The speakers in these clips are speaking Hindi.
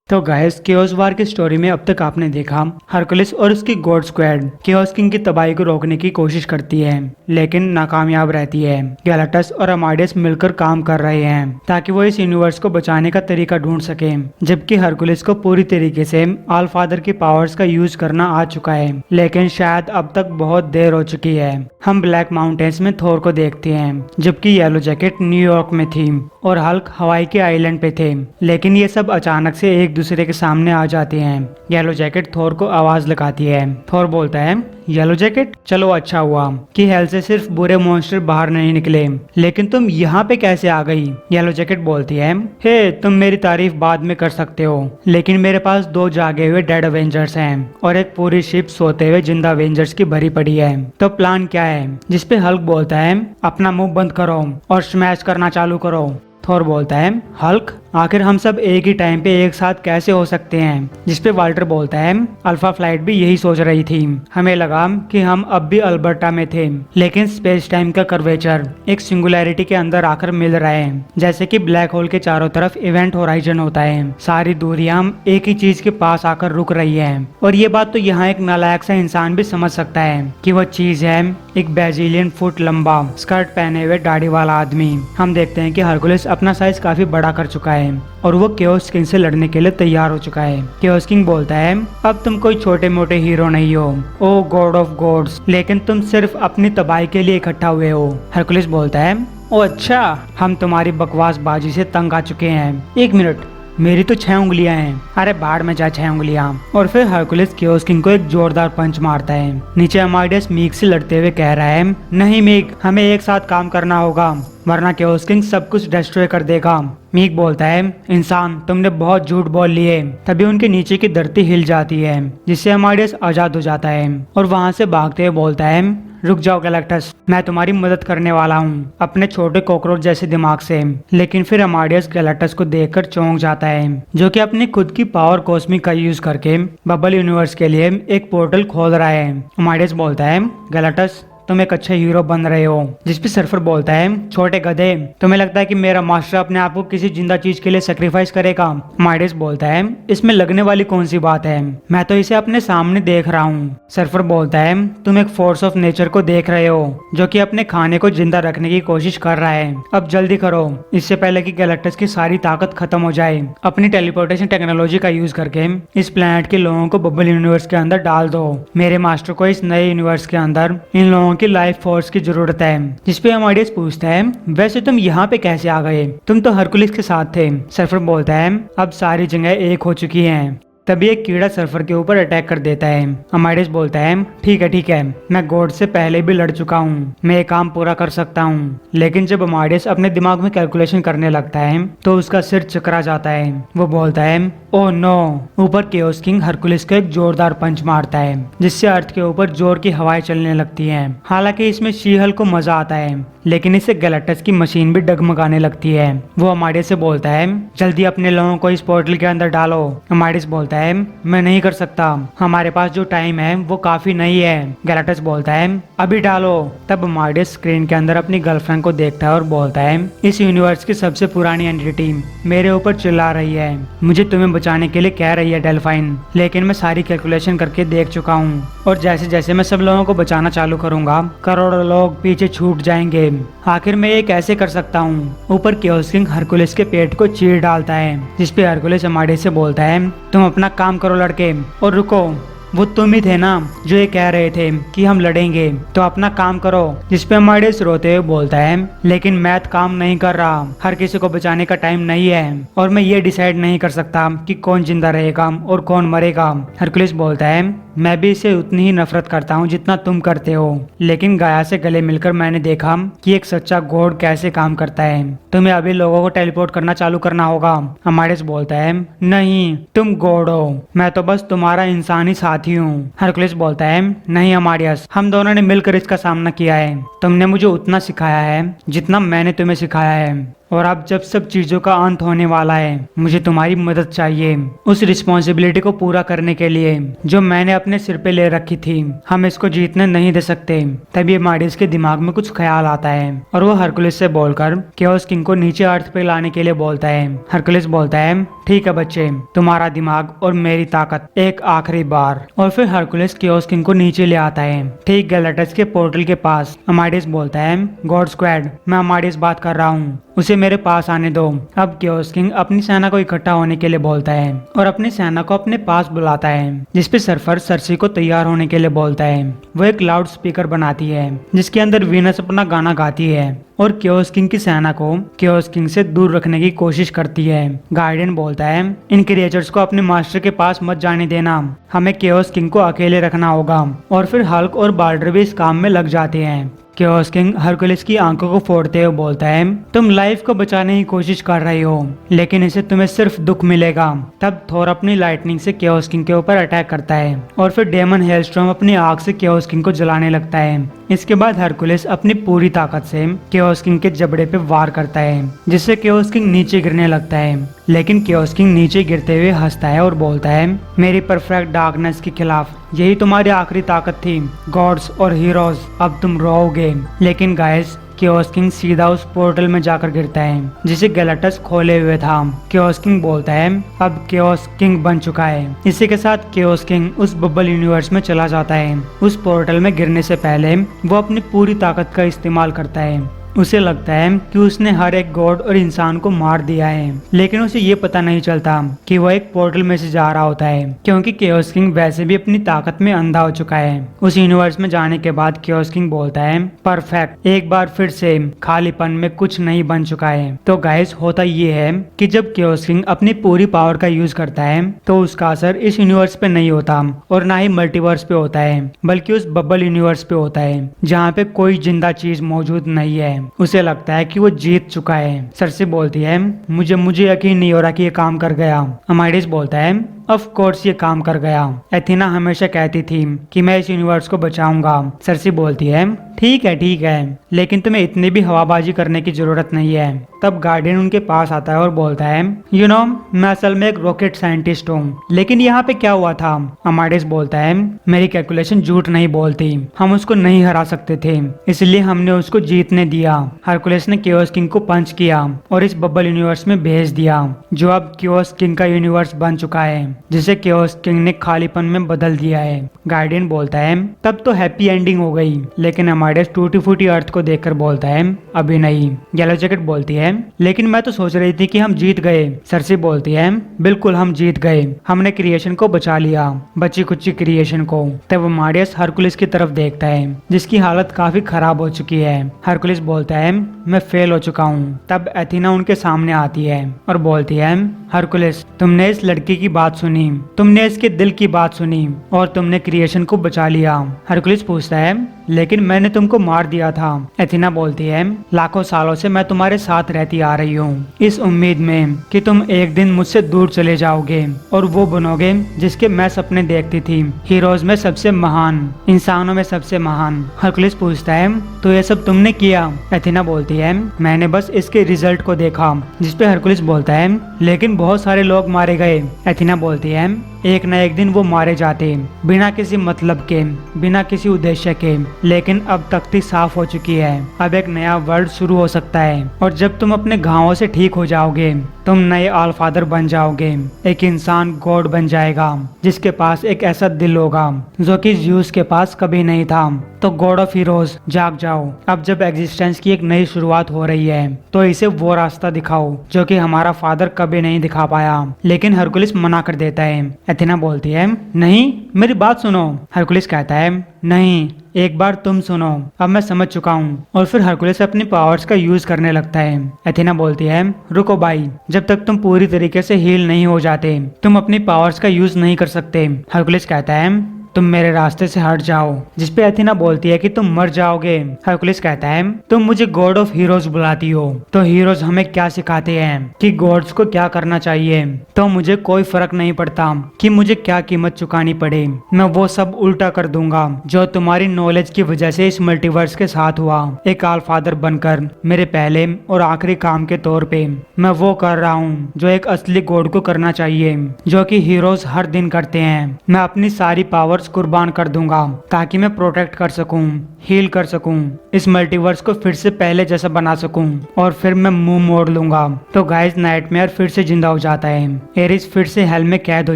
तो गाइस केओस वार की स्टोरी में अब तक आपने देखा हरकुलिस और उसकी गॉड स्क्वाड केओस किंग की तबाही को रोकने की कोशिश करती है लेकिन नाकामयाब रहती है। गैलेक्टस और अमाडियस मिलकर काम कर रहे हैं ताकि वो इस यूनिवर्स को बचाने का तरीका ढूंढ सके, जबकि हरकुलिस को पूरी तरीके से ऑल फादर की पावर्स का यूज करना आ चुका है, लेकिन शायद अब तक बहुत देर हो चुकी है। हम ब्लैक माउंटेन्स में थोर को देखते हैं जबकि येलो जैकेट न्यूयॉर्क में थी और हल्क हवाई के आइलैंड पे थे, लेकिन ये सब अचानक से एक दूसरे के सामने आ जाते हैं। येलो जैकेट थोर को आवाज लगाती है। थोर बोलता है, येलो जैकेट, चलो अच्छा हुआ कि हेल से सिर्फ बुरे मॉन्स्टर बाहर नहीं निकले, लेकिन तुम यहाँ पे कैसे आ गई? येलो जैकेट बोलती है, हे तुम मेरी तारीफ बाद में कर सकते हो, लेकिन मेरे पास 2 जागे हुए डेड अवेंजर्स हैं और एक पूरी शिप सोते हुए जिंदा अवेंजर्स की भरी पड़ी है। तो प्लान क्या है? जिसपे हल्क बोलता है, अपना मुंह बंद करो और स्मैश करना चालू करो। थोर बोलता है, हल्क, आखिर हम सब एक ही टाइम पे एक साथ कैसे हो सकते हैं? जिसपे वाल्टर बोलता है, अल्फा फ्लाइट भी यही सोच रही थी। हमें लगा कि हम अब भी अल्बर्टा में थे, लेकिन स्पेस टाइम का कर्वेचर एक सिंगुलैरिटी के अंदर आकर मिल रहा है, जैसे कि ब्लैक होल के चारों तरफ इवेंट होराइजन होता है। सारी दूरियां एक ही चीज के पास आकर रुक रही है, और ये बात तो यहाँ एक नालायक सा इंसान भी समझ सकता है कि वो चीज है एक बेजिलियन फुट लंबा स्कर्ट पहने हुए दाढ़ी वाला आदमी। हम देखते हैं कि हरकुलिस अपना साइज काफी बड़ा कर चुका है और वो केओस किंग से लड़ने के लिए तैयार हो चुका है। केओस किंग बोलता है, अब तुम कोई छोटे मोटे हीरो नहीं हो, ओ गॉड ऑफ गॉड्स, लेकिन तुम सिर्फ अपनी तबाही के लिए इकट्ठा हुए हो। हरकुलिस बोलता है, ओ अच्छा, हम तुम्हारी बकवासबाजी से तंग आ चुके हैं। 1 मिनट, मेरी तो 6 उंगलियां हैं। अरे बाढ़ में जा 6 उंगलियां। और फिर हरकुलिस केओस किंग को एक जोरदार पंच मारता है। नीचे अमाडियस मीक से लड़ते हुए कह रहा है, नहीं मीक, हमें एक साथ काम करना होगा वरना केओस किंग सब कुछ डिस्ट्रॉय कर देगा। मीक बोलता है, इंसान, तुमने बहुत झूठ बोल लिए। तभी उनके नीचे की धरती हिल जाती है, जिससे अमाडियस आजाद हो जाता है और वहाँ से भागते हुए बोलता है, रुक जाओ गैलेक्टस, मैं तुम्हारी मदद करने वाला हूँ अपने छोटे कॉकरोच जैसे दिमाग से। लेकिन फिर अमाडियस गैलेक्टस को देखकर चौंक जाता है, जो कि अपनी खुद की पावर कॉस्मिक का यूज करके बबल यूनिवर्स के लिए एक पोर्टल खोल रहा है। अमाडियस बोलता है, गैलेक्टस, तुम एक अच्छे हीरो बन रहे हो। जिसपे सर्फर बोलता है, छोटे गधे, तुम्हें लगता है कि मेरा मास्टर अपने आप को किसी जिंदा चीज के लिए सेक्रीफाइस करेगा? माइडस बोलता है, इसमें लगने वाली कौन सी बात है, मैं तो इसे अपने सामने देख रहा हूँ। सर्फर बोलता है, तुम एक फोर्स ऑफ नेचर को देख रहे हो जो कि अपने खाने को जिंदा रखने की कोशिश कर रहा है। अब जल्दी करो, इससे पहले कि गैलेक्टस की सारी ताकत खत्म हो जाए। अपनी टेलीपोर्टेशन टेक्नोलॉजी का यूज करके इस प्लेनेट के लोगों को बबल यूनिवर्स के अंदर डाल दो। मेरे मास्टर को इस नए यूनिवर्स के अंदर इन लोगों की लाइफ फोर्स की जरूरत है। जिसपे अमाडियस पूछता है, वैसे तुम यहाँ पे कैसे आ गए? तुम तो हरकुलिस के साथ थे। सर्फर बोलता है, अब सारी जगह एक हो चुकी हैं। तभी एक कीड़ा सर्फर के ऊपर अटैक कर देता है। अमाडियस बोलता है, ठीक है, मैं गॉड से पहले भी लड़ चुका हूँ, मैं ये काम पूरा कर सकता हूँ। लेकिन जब अमाडियस अपने दिमाग में कैलकुलेशन करने लगता है तो उसका सिर चकरा जाता है। वो बोलता है, ओह नो। ऊपर केओस किंग हरकुलिस को एक जोरदार पंच मारता है, जिससे अर्थ के ऊपर जोर की हवाएं चलने लगती हैं। हालांकि इसमें शी-हल्क को मजा आता है, लेकिन इससे गैलेक्टस की मशीन भी डगमगाने लगती है। वो अमाडियस से बोलता है, जल्दी अपने लोगों को इस पोर्टल के अंदर डालो। अमाडियस बोलता है, मैं नहीं कर सकता, हमारे पास जो टाइम है वो काफी नहीं है। गैलेक्टस बोलता है, अभी डालो। तब अमाडियस स्क्रीन के अंदर अपनी गर्लफ्रेंड को देखता है और बोलता है, इस यूनिवर्स की सबसे पुरानी एंटिटी मेरे ऊपर चिल्ला रही है, मुझे तुम्हें बचाने के लिए कह रही है डेल्फाइन, लेकिन मैं सारी कैलकुलेशन करके देख चुका हूँ और जैसे जैसे मैं सब लोगों को बचाना चालू करूंगा करोड़ों लोग पीछे छूट जाएंगे। आखिर मैं ये कैसे कर सकता हूँ? ऊपर केओस किंग हरकुलिस के पेट को चीर डालता है, जिसपे हरकुलिस अमाडियस से बोलता है, तुम अपना काम करो लड़के, और रुको, वो तुम ही थे ना जो ये कह रहे थे कि हम लड़ेंगे, तो अपना काम करो। जिसपे अमाडियस रोते हुए बोलता है, लेकिन मैं काम नहीं कर रहा, हर किसी को बचाने का टाइम नहीं है और मैं ये डिसाइड नहीं कर सकता कि कौन जिंदा रहेगा और कौन मरेगा। हरकुलिस बोलता है, मैं भी इसे उतनी ही नफरत करता हूँ जितना तुम करते हो, लेकिन गाया से गले मिलकर मैंने देखा कि एक सच्चा गॉड कैसे काम करता है। तुम्हें अभी लोगों को टेलीपोर्ट करना चालू करना होगा। अमाडियस बोलता है, नहीं, तुम गॉड हो, मैं तो बस तुम्हारा इंसानी साथी हूँ। हरकुलिस बोलता है, नहीं अमाडियस, हम दोनों ने मिलकर इसका सामना किया है, तुमने मुझे उतना सिखाया है जितना मैंने तुम्हें सिखाया है। और अब जब सब चीजों का अंत होने वाला है, मुझे तुम्हारी मदद चाहिए उस रिस्पॉन्सिबिलिटी को पूरा करने के लिए जो मैंने अपने सिर पे ले रखी थी। हम इसको जीतने नहीं दे सकते। तभी मार्डिस के दिमाग में कुछ ख्याल आता है और वो हरकुलिस से बोलकर केओस किंग को नीचे अर्थ पे लाने के लिए बोलता है। हरकुलिस बोलता है, ठीक है बच्चे, तुम्हारा दिमाग और मेरी ताकत एक आखिरी बार। और फिर हरकुलिस केओस किंग को नीचे ले आता है, ठीक गैलेक्टस के पोर्टल के पास। अमाडियस बोलता है, गॉड स्क्वाड, मैं अमाडियस बात कर रहा हूँ, उसे मेरे पास आने दो। अब केओस किंग अपनी सेना को इकट्ठा होने के लिए बोलता है और अपनी सेना को अपने पास बुलाता है, जिसपे सरफर सरसी को तैयार होने के लिए बोलता है। वो एक लाउड स्पीकर बनाती है जिसके अंदर वीनस अपना गाना गाती है और केओस किंग की सेना को केओस किंग से दूर रखने की कोशिश करती है। गार्डियन बोलता है, इन क्रिएचर्स को अपने मास्टर के पास मत जाने देना, हमें केओस किंग को अकेले रखना होगा। और फिर हल्क और बाल्डर भी इस काम में लग जाते हैं। केओस किंग हरकुलिस की आंखों को फोड़ते हुए बोलता है, तुम लाइफ को बचाने की कोशिश कर रही हो लेकिन इसे तुम्हें सिर्फ दुख मिलेगा। तब थोर अपनी लाइटनिंग से केओस किंग के ऊपर अटैक करता है और फिर डेमन हेलस्टॉर्म अपनी आग से केओस किंग को जलाने लगता है। इसके बाद हरकुलिस अपनी पूरी ताकत से केओस किंग के जबड़े पे वार करता है, जिससे केओस किंग नीचे गिरने लगता है। लेकिन केओस किंग नीचे गिरते हुए हंसता है और बोलता है, मेरी परफेक्ट डार्कनेस के खिलाफ यही तुम्हारी आखिरी ताकत थी गॉड्स और हीरोज, अब तुम रोओगे। लेकिन गाइस, केओस किंग सीधा उस पोर्टल में जाकर गिरता है जिसे गैलेक्टस खोले हुए था। केओस किंग बोलता है, अब केओस किंग बन चुका है। इसी के साथ केओस किंग उस बबल यूनिवर्स में चला जाता है। उस पोर्टल में गिरने से पहले वो अपनी पूरी ताकत का इस्तेमाल करता है। उसे लगता है कि उसने हर एक गॉड और इंसान को मार दिया है, लेकिन उसे ये पता नहीं चलता कि वो एक पोर्टल में से जा रहा होता है, क्योंकि केओस किंग वैसे भी अपनी ताकत में अंधा हो चुका है। उस यूनिवर्स में जाने के बाद केओस किंग बोलता है, परफेक्ट, एक बार फिर से खालीपन में कुछ नहीं बन चुका है। तो गाइस, होता ये है कि जब केओस किंग अपनी पूरी पावर का यूज करता है तो उसका असर इस यूनिवर्स पे नहीं होता और ना ही मल्टीवर्स पे होता है, बल्कि उस बबल यूनिवर्स पे होता है जहाँ पे कोई जिंदा चीज मौजूद नहीं है। उसे लगता है कि वो जीत चुका है। सरसी बोलती है, मुझे यकीन नहीं हो रहा कि ये काम कर गया। अमाडियस बोलता है, ऑफ कोर्स ये काम कर गया। एथेना हमेशा कहती थी कि मैं इस यूनिवर्स को बचाऊंगा। सरसी बोलती है, ठीक है, लेकिन तुम्हें इतनी भी हवाबाजी करने की जरूरत नहीं है। तब गार्डियन उनके पास आता है और बोलता है, यू नो, मैं असल में एक रॉकेट साइंटिस्ट हूँ, लेकिन यहाँ पे क्या हुआ था? अमाडियस बोलता है, मेरी कैलकुलेशन झूठ नहीं बोलती, हम उसको नहीं हरा सकते थे, इसलिए हमने उसको जीतने दिया। हरकुलिस ने केओस किंग को पंच किया और इस बबल यूनिवर्स में भेज दिया, जो अब केओस किंग का यूनिवर्स बन चुका है, जिसे केओस किंग ने खालीपन में बदल दिया है। गार्डियन बोलता है, तब तो हैप्पी एंडिंग हो गई। लेकिन अमाडियस टूटी फूटी अर्थ को देखकर बोलता है, अभी नहीं। येलो जैकेट बोलती है, लेकिन मैं तो सोच रही थी कि हम जीत गए। सरसी बोलती है, बिल्कुल हम जीत गए, हमने क्रिएशन को बचा लिया, बची कुची क्रिएशन को। तब अमाडियस हरकुलिस की तरफ देखता है, जिसकी हालत काफी खराब हो चुकी है। हरकुलिस बोलता है, मैं फेल हो चुका हूँ। तब एथेना उनके सामने आती है और बोलती है, हरकुलिस, तुमने इस लड़की की बात सुनी, तुमने इसके दिल की बात सुनी और तुमने क्रिएशन को बचा लिया। हरकुलिस पूछता है, लेकिन मैंने तुमको मार दिया था। एथेना बोलती है, लाखों सालों से मैं तुम्हारे साथ रहती आ रही हूँ, इस उम्मीद में कि तुम एक दिन मुझसे दूर चले जाओगे और वो बनोगे जिसके मैं सपने देखती थी, हीरोज में सबसे महान, इंसानों में सबसे महान। हरकुलिस पूछता है, तो ये सब तुमने किया? एथेना बोलती है, मैंने बस इसके रिजल्ट को देखा। जिसपे हरकुलिस बोलता है, लेकिन बहुत सारे लोग मारे गए। एथेना बोलती है, एक न एक दिन वो मारे जाते, बिना किसी मतलब के, बिना किसी उद्देश्य के, लेकिन अब तख्ती साफ हो चुकी है, अब एक नया वर्ल्ड शुरू हो सकता है और जब तुम अपने घावों से ठीक हो जाओगे, तुम नए ऑलफादर बन जाओगे, एक इंसान गॉड बन जाएगा जिसके पास एक ऐसा दिल होगा जो कि ज़्यूस के पास कभी नहीं था। तो गॉड ऑफ हीरोज, जाग जाओ, अब जब एग्जिस्टेंस की एक नई शुरुआत हो रही है तो इसे वो रास्ता दिखाओ जो कि हमारा फादर कभी नहीं दिखा पाया। लेकिन हरकुलिस मना कर देता है। एथेना बोलती है, नहीं, मेरी बात सुनो। हरकुलिस कहता है, नहीं, एक बार तुम सुनो, अब मैं समझ चुका हूँ। और फिर हरकुलिस अपनी पावर्स का यूज करने लगता है। एथेना बोलती है, रुको भाई, जब तक तुम पूरी तरीके से हील नहीं हो जाते तुम अपनी पावर्स का यूज नहीं कर सकते। हरकुलिस कहता है, तुम मेरे रास्ते से हट जाओ। जिसपे एथेना बोलती है कि तुम मर जाओगे। हरकुलिस कहता है तुम मुझे गॉड ऑफ हीरोज बुलाती हो, तो हीरोज हमें क्या सिखाते हैं कि गॉड्स को क्या करना चाहिए, तो मुझे कोई फर्क नहीं पड़ता कि मुझे क्या कीमत चुकानी पड़े। मैं वो सब उल्टा कर दूंगा जो तुम्हारी नॉलेज की वजह से इस मल्टीवर्स के साथ हुआ। एक ऑलफादर बनकर मेरे पहले और आखिरी काम के तौर पे मैं वो कर रहा हूँ जो एक असली गॉड को करना चाहिए, जो कि हीरोज हर दिन करते हैं। मैं अपनी सारी पावर्स कुर्बान कर दूंगा ताकि मैं प्रोटेक्ट कर सकूं, हील कर सकूं, इस मल्टीवर्स को फिर से पहले जैसा बना सकूं, और फिर मैं मुंह मोड़ लूंगा। तो गाइस नाइटमेयर फिर से जिंदा हो जाता है, एरिस फिर से हेल में कैद हो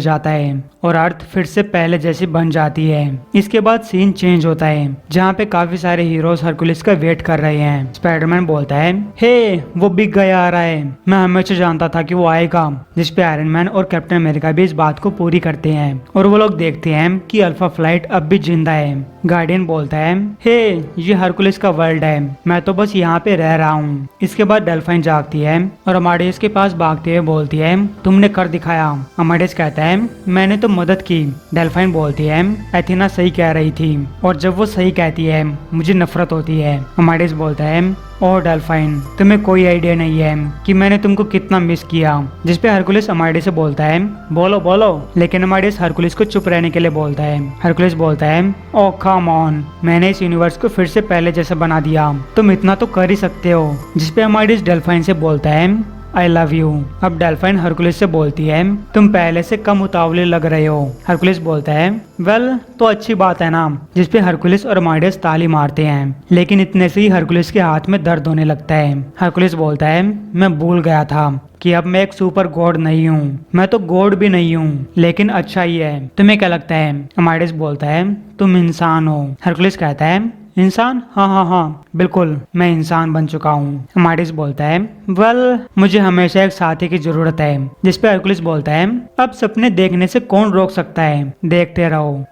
जाता है और अर्थ फिर से पहले जैसी बन जाती है। इसके बाद सीन चेंज होता है जहाँ पे काफी सारे हीरोज हरकुलिस का वेट कर रहे हैं। स्पाइडरमैन बोलता है हे वो बिग गाय आ रहा है, मैं हमेशा जानता था कि वो आएगा। जिसपे आयरन मैन और कैप्टन अमेरिका भी इस बात को पूरी करते हैं और वो लोग देखते हैं कि अल्फा फ्लाइट अब भी जिंदा है। गार्डियन बोलता है हे ये हरकुलिस का वर्ल्ड है, मैं तो बस यहाँ पे रह रहा हूँ। इसके बाद डेल्फाइन जागती है और अमाडियस के पास भागते हुए बोलती है तुमने कर दिखाया। अमाडियस कहता है मैंने तो मदद की। डेल्फाइन बोलती है एथेना सही कह रही थी, और जब वो सही कहती है मुझे नफरत होती है। अमाडियस बोलता है ओह डेल्फाइन तुम्हें कोई आइडिया नहीं है कि मैंने तुमको कितना मिस किया। जिसपे हरकुलिस अमाडियस से बोलता है बोलो बोलो, लेकिन अमाडियस हरकुलिस को चुप रहने के लिए बोलता है। हरकुलिस बोलता है ओह कम ऑन, मैंने इस यूनिवर्स को फिर से पहले जैसा बना दिया, तुम इतना तो कर ही सकते हो। जिसपे अमाडियस डेल्फाइन से बोलता है आई लव यू। अब डेल्फाइन हरकुलिस से बोलती है तुम पहले से कम उतावले लग रहे हो। हरकुलिस बोलता है वेल तो अच्छी बात है ना। जिसपे हरकुलिस और अमाडियस ताली मारते हैं, लेकिन इतने से ही हरकुलिस के हाथ में दर्द होने लगता है। हरकुलिस बोलता है मैं भूल गया था कि अब मैं एक सुपर गॉड नहीं हूँ, मैं तो गॉड भी नहीं हूँ, लेकिन अच्छा ही है। तुम्हें क्या लगता है? अमाडियस बोलता है तुम इंसान हो। हरकुलिस कहता है इंसान? हाँ हाँ हाँ बिल्कुल, मैं इंसान बन चुका हूँ। अमाडियस बोलता है वेल मुझे हमेशा एक साथी की जरूरत है। जिसपे हरकुलिस बोलता है अब सपने देखने से कौन रोक सकता है, देखते रहो।